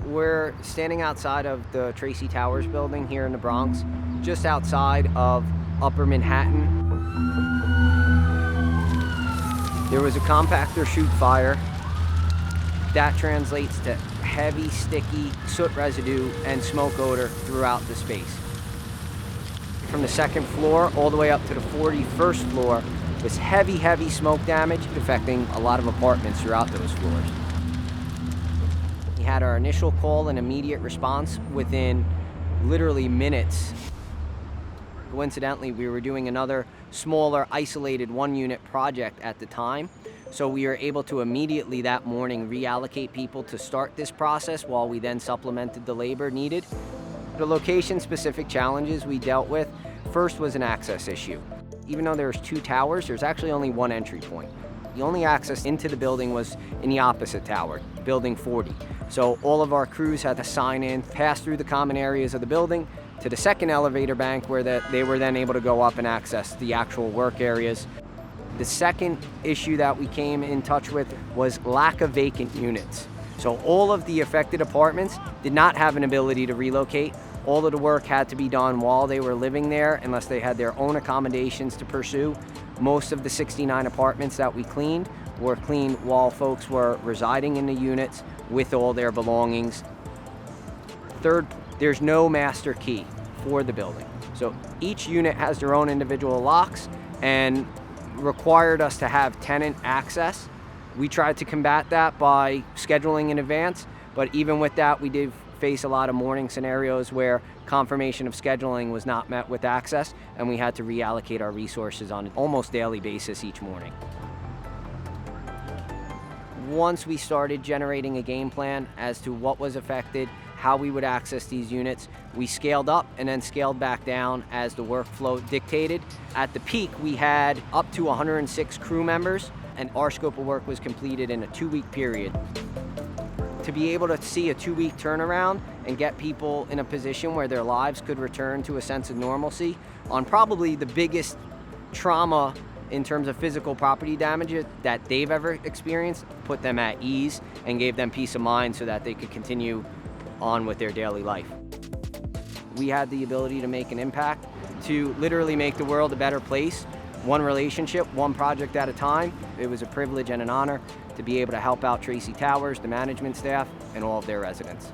We're standing outside of the Tracey Towers building here in the Bronx, just outside of Upper Manhattan. There was a compactor shoot fire. That translates to heavy, sticky soot residue and smoke odor throughout the space. From the second floor all the way up to the 41st floor was heavy, heavy smoke damage affecting a lot of apartments throughout those floors. We had our initial call and immediate response within literally minutes. Coincidentally, we were doing another smaller, isolated one-unit project at the time, so we were able to immediately that morning reallocate people to start this process while we then supplemented the labor needed. The location-specific challenges we dealt with, first was an access issue. Even though there's 2 towers, there's actually only one entry point. The only access into the building was in the opposite tower, building 40. So all of our crews had to sign in, pass through the common areas of the building to the second elevator bank where they were then able to go up and access the actual work areas. The second issue that we came in touch with was lack of vacant units. So all of the affected apartments did not have an ability to relocate. All of the work had to be done while they were living there unless they had their own accommodations to pursue. Most of the 69 apartments that we cleaned were cleaned while folks were residing in the units with all their belongings. Third, there's no master key for the building. So each unit has their own individual locks and required us to have tenant access. We tried to combat that by scheduling in advance, but even with that, we did face a lot of morning scenarios where confirmation of scheduling was not met with access, and we had to reallocate our resources on an almost daily basis each morning. Once we started generating a game plan as to what was affected, how we would access these units, we scaled up and then scaled back down as the workflow dictated. At the peak, we had up to 106 crew members, and our scope of work was completed in a 2-week period. To be able to see a 2-week turnaround and get people in a position where their lives could return to a sense of normalcy on probably the biggest trauma in terms of physical property damage that they've ever experienced, put them at ease and gave them peace of mind so that they could continue on with their daily life. We had the ability to make an impact, to literally make the world a better place, one relationship, one project at a time. It was a privilege and an honor to be able to help out Tracey Towers, the management staff, and all of their residents.